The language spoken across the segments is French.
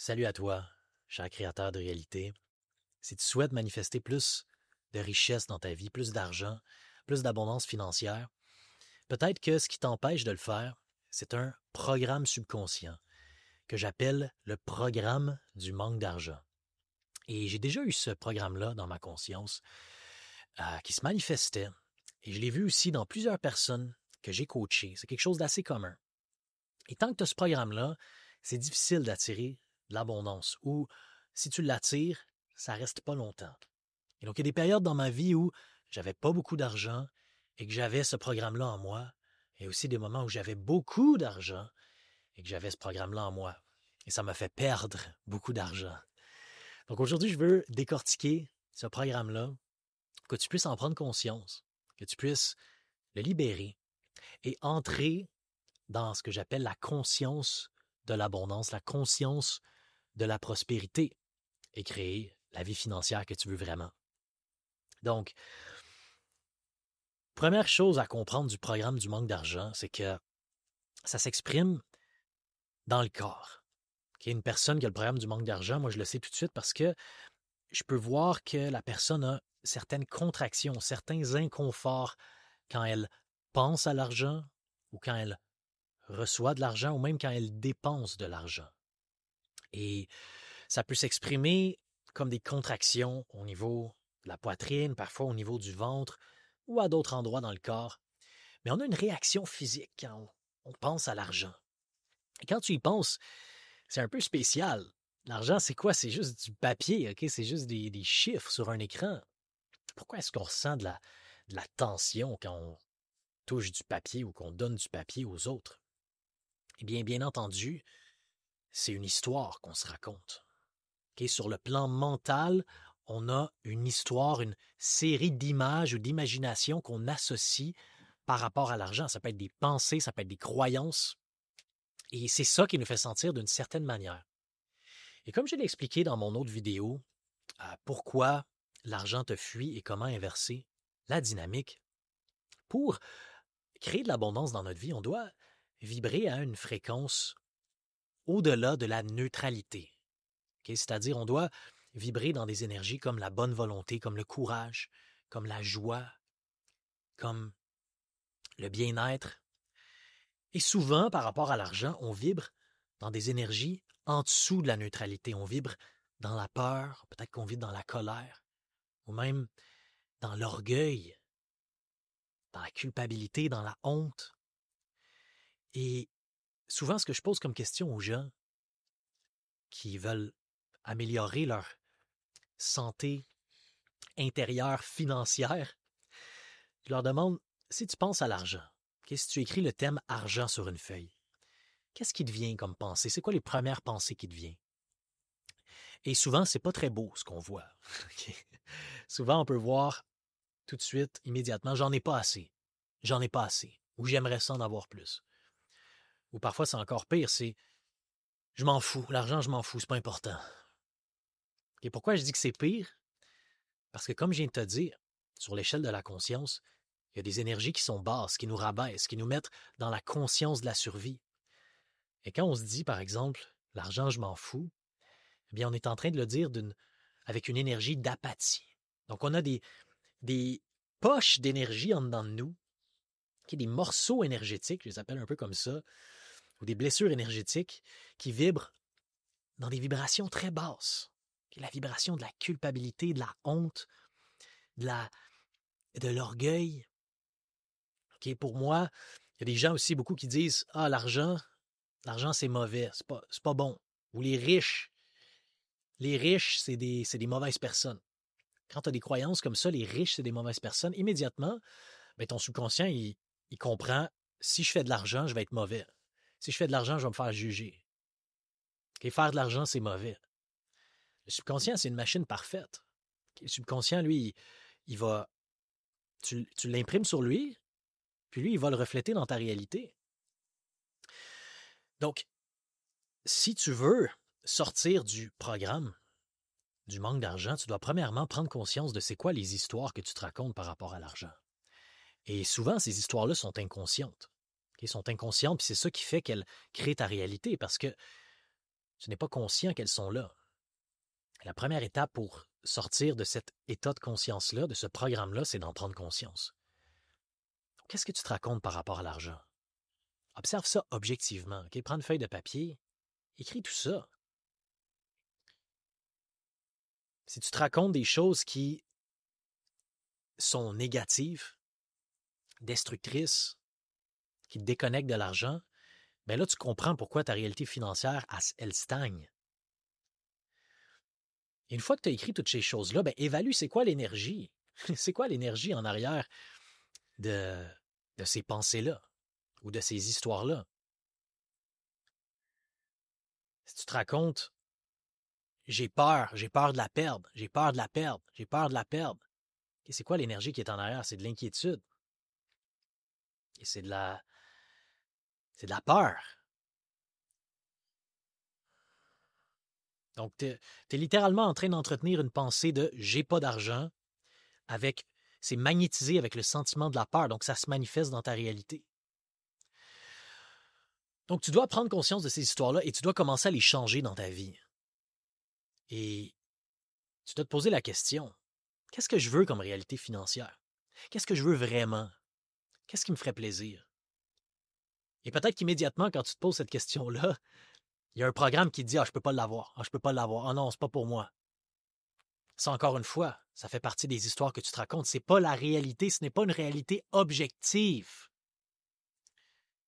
Salut à toi, cher créateur de réalité. Si tu souhaites manifester plus de richesse dans ta vie, plus d'argent, plus d'abondance financière, peut-être que ce qui t'empêche de le faire, c'est un programme subconscient que j'appelle le programme du manque d'argent. Et j'ai déjà eu ce programme-là dans ma conscience qui se manifestait. Et je l'ai vu aussi dans plusieurs personnes que j'ai coachées. C'est quelque chose d'assez commun. Et tant que tu as ce programme-là, c'est difficile d'attirer de l'abondance. Ou si tu l'attires, ça reste pas longtemps. Et donc, il y a des périodes dans ma vie où j'avais pas beaucoup d'argent et que j'avais ce programme-là en moi. Et aussi des moments où j'avais beaucoup d'argent et que j'avais ce programme-là en moi. Et ça m'a fait perdre beaucoup d'argent. Donc aujourd'hui, je veux décortiquer ce programme-là, que tu puisses en prendre conscience, que tu puisses le libérer et entrer dans ce que j'appelle la conscience de l'abondance, la conscience de la prospérité et créer la vie financière que tu veux vraiment. Donc, première chose à comprendre du programme du manque d'argent, c'est que ça s'exprime dans le corps. Une personne qui a le programme du manque d'argent, moi je le sais tout de suite parce que je peux voir que la personne a certaines contractions, certains inconforts quand elle pense à l'argent ou quand elle reçoit de l'argent ou même quand elle dépense de l'argent. Et ça peut s'exprimer comme des contractions au niveau de la poitrine, parfois au niveau du ventre ou à d'autres endroits dans le corps. Mais on a une réaction physique quand on pense à l'argent. Et quand tu y penses, c'est un peu spécial. L'argent, c'est quoi? C'est juste du papier, OK? C'est juste des chiffres sur un écran. Pourquoi est-ce qu'on ressent de la tension quand on touche du papier ou qu'on donne du papier aux autres? Eh bien, bien entendu, c'est une histoire qu'on se raconte. Okay? Sur le plan mental, on a une histoire, une série d'images ou d'imaginations qu'on associe par rapport à l'argent. Ça peut être des pensées, ça peut être des croyances. Et c'est ça qui nous fait sentir d'une certaine manière. Et comme je l'ai expliqué dans mon autre vidéo, pourquoi l'argent te fuit et comment inverser la dynamique, pour créer de l'abondance dans notre vie, on doit vibrer à une fréquence au-delà de la neutralité. Okay? C'est-à-dire, on doit vibrer dans des énergies comme la bonne volonté, comme le courage, comme la joie, comme le bien-être. Et souvent, par rapport à l'argent, on vibre dans des énergies en dessous de la neutralité. On vibre dans la peur, peut-être qu'on vibre dans la colère, ou même dans l'orgueil, dans la culpabilité, dans la honte. Et souvent, ce que je pose comme question aux gens qui veulent améliorer leur santé intérieure financière, je leur demande, si tu penses à l'argent, si tu écris le thème argent sur une feuille, qu'est-ce qui te vient comme pensée? C'est quoi les premières pensées qui te viennent? Et souvent, c'est pas très beau ce qu'on voit. Okay? Souvent, on peut voir tout de suite, immédiatement, j'en ai pas assez. J'en ai pas assez. Ou j'aimerais ça en avoir plus. Ou parfois, c'est encore pire, c'est je m'en fous. L'argent, je m'en fous, c'est pas important. Et pourquoi je dis que c'est pire? Parce que comme je viens de te dire, sur l'échelle de la conscience, il y a des énergies qui sont basses, qui nous rabaissent, qui nous mettent dans la conscience de la survie. Et quand on se dit, par exemple, l'argent, je m'en fous, eh bien, on est en train de le dire avec une énergie d'apathie. Donc, on a des poches d'énergie en dedans de nous, des morceaux énergétiques, je les appelle un peu comme ça, ou des blessures énergétiques qui vibrent dans des vibrations très basses. La vibration de la culpabilité, de la honte, de l'orgueil. Pour moi, il y a des gens aussi beaucoup qui disent « Ah, l'argent, c'est mauvais, c'est pas bon. » Ou les riches, c'est des mauvaises personnes. Quand tu as des croyances comme ça, les riches, c'est des mauvaises personnes, immédiatement, ben, ton subconscient, il comprend, si je fais de l'argent, je vais être mauvais. Si je fais de l'argent, je vais me faire juger. Faire de l'argent, c'est mauvais. Le subconscient, c'est une machine parfaite. Le subconscient, lui, il va... Tu l'imprimes sur lui, puis lui, il va le refléter dans ta réalité. Donc, si tu veux sortir du programme du manque d'argent, tu dois premièrement prendre conscience de c'est quoi les histoires que tu te racontes par rapport à l'argent. Et souvent, ces histoires-là sont inconscientes. Elles sont inconscientes, puis c'est ça qui fait qu'elles créent ta réalité, parce que Tu n'es pas conscient qu'elles sont là. La première étape pour sortir de cet état de conscience-là, de ce programme-là, c'est d'en prendre conscience. Qu'est-ce que tu te racontes par rapport à l'argent? Observe ça objectivement. Okay? Prends une feuille de papier, écris tout ça. Si tu te racontes des choses qui sont négatives, destructrices, qui te déconnectent de l'argent, bien là, tu comprends pourquoi ta réalité financière, elle stagne. Et une fois que tu as écrit toutes ces choses-là, bien, évalue c'est quoi l'énergie. C'est quoi l'énergie en arrière de ces pensées-là ou de ces histoires-là. Si tu te racontes, j'ai peur de la perdre, j'ai peur de la perdre, j'ai peur de la perdre. Et c'est quoi l'énergie qui est en arrière? C'est de l'inquiétude. Et c'est de la peur. Donc, tu es littéralement en train d'entretenir une pensée de j'ai pas d'argent avec, c'est magnétisé avec le sentiment de la peur. Donc, ça se manifeste dans ta réalité. Donc, tu dois prendre conscience de ces histoires-là et tu dois commencer à les changer dans ta vie. Et tu dois te poser la question, qu'est-ce que je veux comme réalité financière? Qu'est-ce que je veux vraiment? Qu'est-ce qui me ferait plaisir? Et peut-être qu'immédiatement, quand tu te poses cette question-là, il y a un programme qui te dit « Ah, je peux pas l'avoir. Ah, je peux pas l'avoir. Ah non, c'est pas pour moi. » Ça, encore une fois, ça fait partie des histoires que tu te racontes. C'est pas la réalité. Ce n'est pas une réalité objective.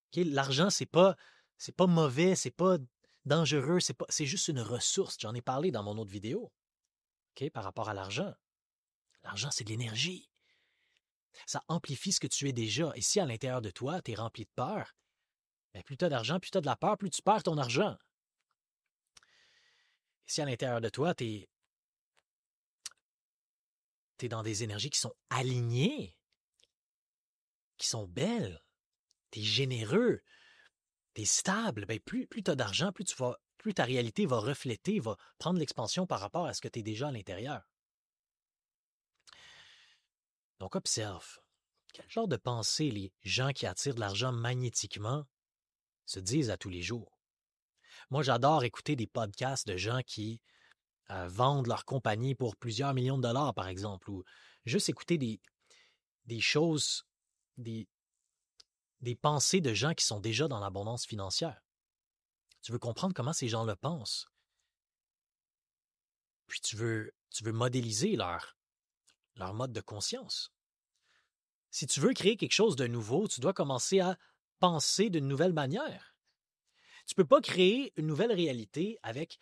Okay? L'argent, c'est pas mauvais, c'est pas dangereux, c'est juste une ressource. J'en ai parlé dans mon autre vidéo. Okay? Par rapport à l'argent. L'argent, c'est de l'énergie. Ça amplifie ce que tu es déjà. Et si à l'intérieur de toi, tu es rempli de peur, bien, plus tu as d'argent, plus tu as de la peur, plus tu perds ton argent. Et si à l'intérieur de toi, tu es dans des énergies qui sont alignées, qui sont belles, tu es généreux, tu es stable, bien, plus tu as d'argent, plus ta réalité va refléter, va prendre l'expansion par rapport à ce que tu es déjà à l'intérieur. Donc, observe. Quel genre de pensée les gens qui attirent de l'argent magnétiquement se disent à tous les jours? Moi, j'adore écouter des podcasts de gens qui vendent leur compagnie pour plusieurs millions de dollars, par exemple, ou juste écouter des choses, des pensées de gens qui sont déjà dans l'abondance financière. Tu veux comprendre comment ces gens le pensent. Puis tu veux modéliser leur mode de conscience. Si tu veux créer quelque chose de nouveau, tu dois commencer à penser d'une nouvelle manière. Tu ne peux pas créer une nouvelle réalité avec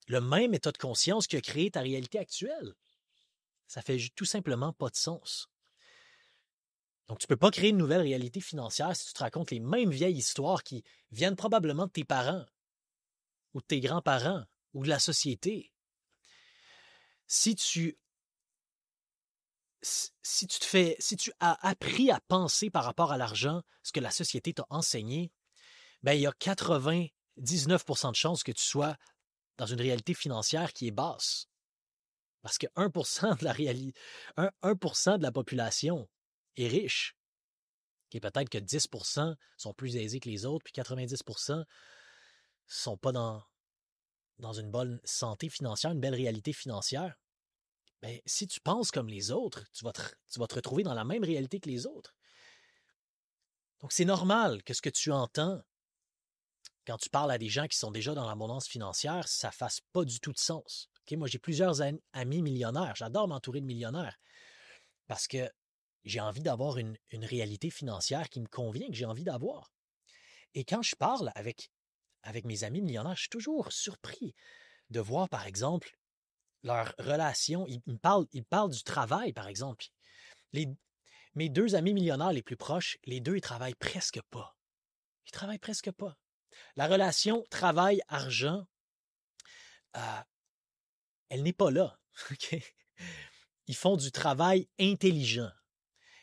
le même état de conscience qui a créé ta réalité actuelle. Ça fait tout simplement pas de sens. Donc, tu ne peux pas créer une nouvelle réalité financière si tu te racontes les mêmes vieilles histoires qui viennent probablement de tes parents ou de tes grands-parents ou de la société. Si tu as appris à penser par rapport à l'argent ce que la société t'a enseigné, ben, il y a 99% de chances que tu sois dans une réalité financière qui est basse. Parce que 1% de la 1% de la population est riche. Et peut-être que 10% sont plus aisés que les autres, puis 90% ne sont pas dans une bonne santé financière, une belle réalité financière. Bien, si tu penses comme les autres, tu vas te retrouver dans la même réalité que les autres. Donc, c'est normal que ce que tu entends quand tu parles à des gens qui sont déjà dans l'abondance financière, ça ne fasse pas du tout de sens. Okay? Moi, j'ai plusieurs amis millionnaires. J'adore m'entourer de millionnaires parce que j'ai envie d'avoir une réalité financière qui me convient, que j'ai envie d'avoir. Et quand je parle avec mes amis millionnaires, je suis toujours surpris de voir, par exemple, leur relation. Ils parlent du travail, par exemple. Mes deux amis millionnaires les plus proches, les deux, ils travaillent presque pas. Ils travaillent presque pas. La relation travail-argent, elle n'est pas là. Okay? Ils font du travail intelligent.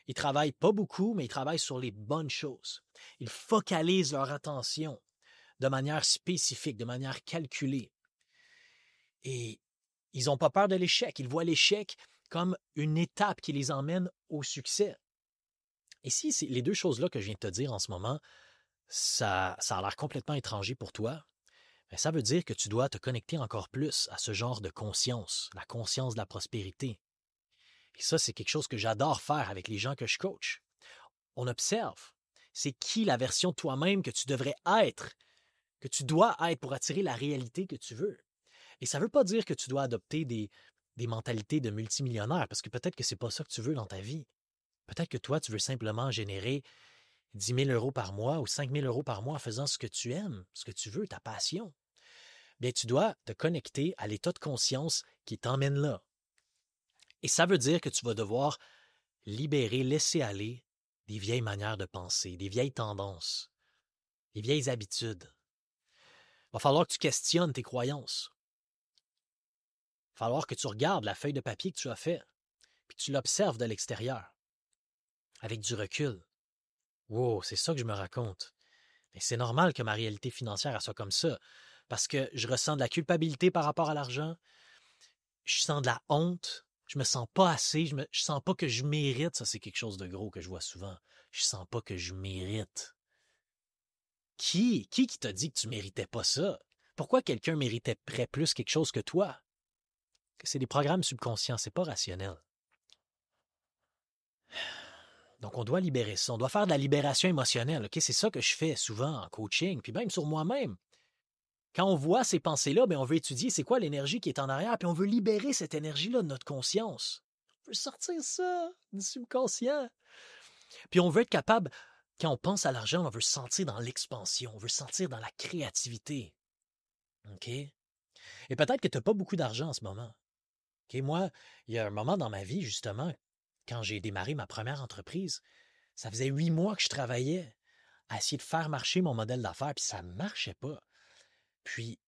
Ils travaillent pas beaucoup, mais ils travaillent sur les bonnes choses. Ils focalisent leur attention de manière spécifique, de manière calculée. Et ils n'ont pas peur de l'échec. Ils voient l'échec comme une étape qui les emmène au succès. Et si les deux choses-là que je viens de te dire en ce moment, ça a l'air complètement étranger pour toi, ben, ça veut dire que tu dois te connecter encore plus à ce genre de conscience, la conscience de la prospérité. Et ça, c'est quelque chose que j'adore faire avec les gens que je coach. On observe. C'est qui la version de toi-même que tu devrais être, que tu dois être pour attirer la réalité que tu veux. Et ça ne veut pas dire que tu dois adopter des mentalités de multimillionnaire, parce que peut-être que ce n'est pas ça que tu veux dans ta vie. Peut-être que toi, tu veux simplement générer 10 000 euros par mois ou 5 000 euros par mois en faisant ce que tu aimes, ce que tu veux, ta passion. Bien, tu dois te connecter à l'état de conscience qui t'emmène là. Et ça veut dire que tu vas devoir libérer, laisser aller des vieilles manières de penser, des vieilles tendances, des vieilles habitudes. Il va falloir que tu questionnes tes croyances. Il va falloir que tu regardes la feuille de papier que tu as faite, puis tu l'observes de l'extérieur, avec du recul. Wow, c'est ça que je me raconte. Mais c'est normal que ma réalité financière soit comme ça, parce que je ressens de la culpabilité par rapport à l'argent, je sens de la honte, je me sens pas assez, je sens pas que je mérite. Ça, c'est quelque chose de gros que je vois souvent. Je sens pas que je mérite. Qui t'a dit que tu méritais pas ça? Pourquoi quelqu'un méritait plus quelque chose que toi? C'est des programmes subconscients, c'est pas rationnel. Donc, on doit libérer ça. On doit faire de la libération émotionnelle. Okay? C'est ça que je fais souvent en coaching, puis même sur moi-même. Quand on voit ces pensées-là, bien, on veut étudier c'est quoi l'énergie qui est en arrière, puis on veut libérer cette énergie-là de notre conscience. On veut sortir ça du subconscient. Puis on veut être capable, quand on pense à l'argent, on veut se sentir dans l'expansion, on veut se sentir dans la créativité. OK? Et peut-être que tu n'as pas beaucoup d'argent en ce moment. OK? Moi, il y a un moment dans ma vie, justement, quand j'ai démarré ma première entreprise, ça faisait 8 mois que je travaillais à essayer de faire marcher mon modèle d'affaires, puis ça ne marchait pas. Puis,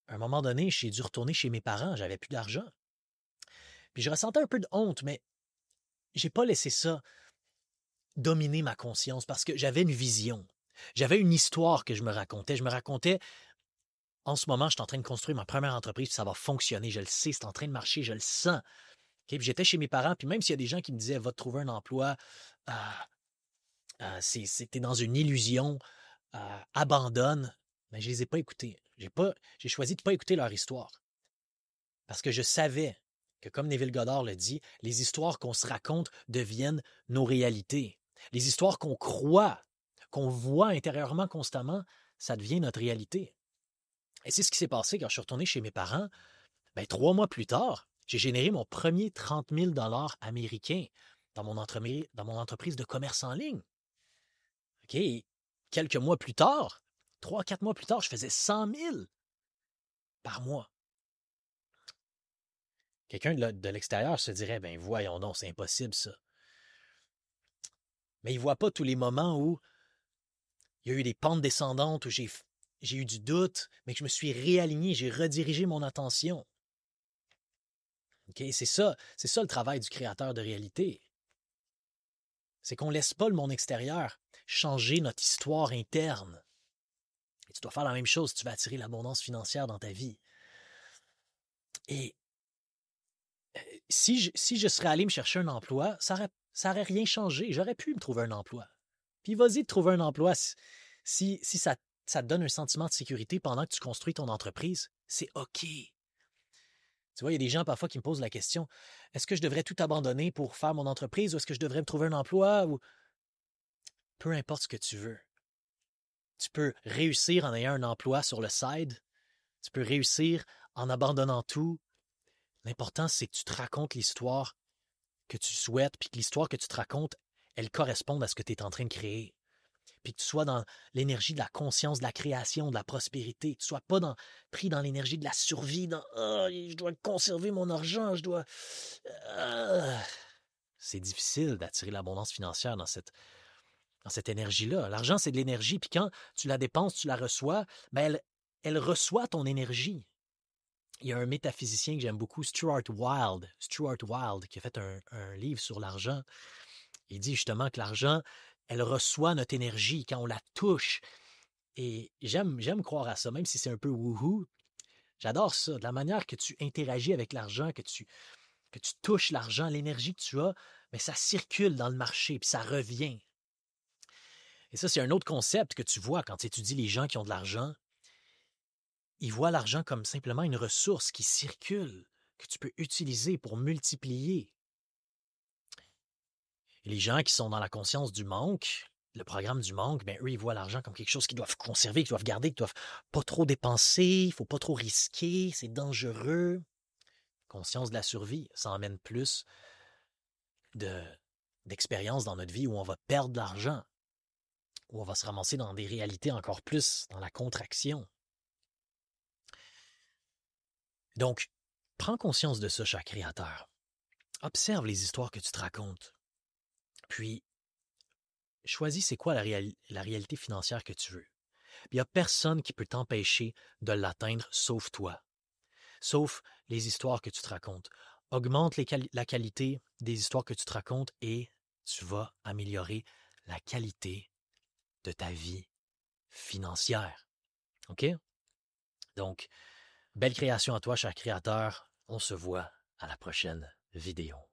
à un moment donné, j'ai dû retourner chez mes parents, j'avais plus d'argent. Puis je ressentais un peu de honte, mais j'ai pas laissé ça dominer ma conscience parce que j'avais une vision. J'avais une histoire que je me racontais. Je me racontais, en ce moment, je suis en train de construire ma première entreprise, puis ça va fonctionner. Je le sais, c'est en train de marcher, je le sens. Okay? Puis j'étais chez mes parents, puis même s'il y a des gens qui me disaient, va te trouver un emploi, t'es dans une illusion, abandonne, mais je les ai pas écoutés. J'ai choisi de ne pas écouter leur histoire. Parce que je savais que, comme Neville Goddard le dit, les histoires qu'on se raconte deviennent nos réalités. Les histoires qu'on croit, qu'on voit intérieurement constamment, ça devient notre réalité. Et c'est ce qui s'est passé quand je suis retourné chez mes parents. Bien, 3 mois plus tard, j'ai généré mon premier 30 000 américains dans mon entreprise de commerce en ligne. OK? Quelques mois plus tard, 3-4 mois plus tard, je faisais 100 000 par mois. Quelqu'un de l'extérieur se dirait, ben voyons donc, c'est impossible ça. Mais il ne voit pas tous les moments où il y a eu des pentes descendantes, où j'ai eu du doute, mais que je me suis réaligné, j'ai redirigé mon attention. Okay? C'est ça le travail du créateur de réalité. C'est qu'on ne laisse pas le monde extérieur changer notre histoire interne. Et tu dois faire la même chose si tu veux attirer l'abondance financière dans ta vie. Et si je serais allé me chercher un emploi, ça n'aurait rien changé. J'aurais pu me trouver un emploi. Puis vas-y de trouver un emploi. Si ça te donne un sentiment de sécurité pendant que tu construis ton entreprise, c'est OK. Tu vois, il y a des gens parfois qui me posent la question, est-ce que je devrais tout abandonner pour faire mon entreprise ou est-ce que je devrais me trouver un emploi? Ou peu importe ce que tu veux. Tu peux réussir en ayant un emploi sur le side. Tu peux réussir en abandonnant tout. L'important, c'est que tu te racontes l'histoire que tu souhaites, puis que l'histoire que tu te racontes, elle corresponde à ce que tu es en train de créer. Puis que tu sois dans l'énergie de la conscience, de la création, de la prospérité. Que tu ne sois pas pris dans l'énergie de la survie, dans je dois conserver mon argent, je dois. C'est difficile d'attirer l'abondance financière dans cette énergie-là. L'argent, c'est de l'énergie, puis quand tu la dépenses, tu la reçois, ben elle reçoit ton énergie. Il y a un métaphysicien que j'aime beaucoup, Stuart Wilde, qui a fait un livre sur l'argent. Il dit justement que l'argent, elle reçoit notre énergie quand on la touche. Et j'aime croire à ça, même si c'est un peu wouhou. J'adore ça, de la manière que tu interagis avec l'argent, que tu touches l'argent, l'énergie que tu as, mais ça circule dans le marché, puis ça revient. Et ça, c'est un autre concept que tu vois quand tu étudies les gens qui ont de l'argent. ils voient l'argent comme simplement une ressource qui circule, que tu peux utiliser pour multiplier. Et les gens qui sont dans la conscience du manque, le programme du manque, ben eux, ils voient l'argent comme quelque chose qu'ils doivent conserver, qu'ils doivent garder, qu'ils doivent pas trop dépenser, il faut pas trop risquer, c'est dangereux. Conscience de la survie, ça emmène plus d'expériences dans notre vie où on va perdre de l'argent, où on va se ramasser dans des réalités encore plus dans la contraction. Donc, prends conscience de ça, cher créateur. Observe les histoires que tu te racontes. Puis, choisis c'est quoi la réalité financière que tu veux. Il n'y a personne qui peut t'empêcher de l'atteindre sauf toi. Sauf les histoires que tu te racontes. Augmente la qualité des histoires que tu te racontes et tu vas améliorer la qualité de ta vie financière. OK? Donc, belle création à toi, cher créateur. On se voit à la prochaine vidéo.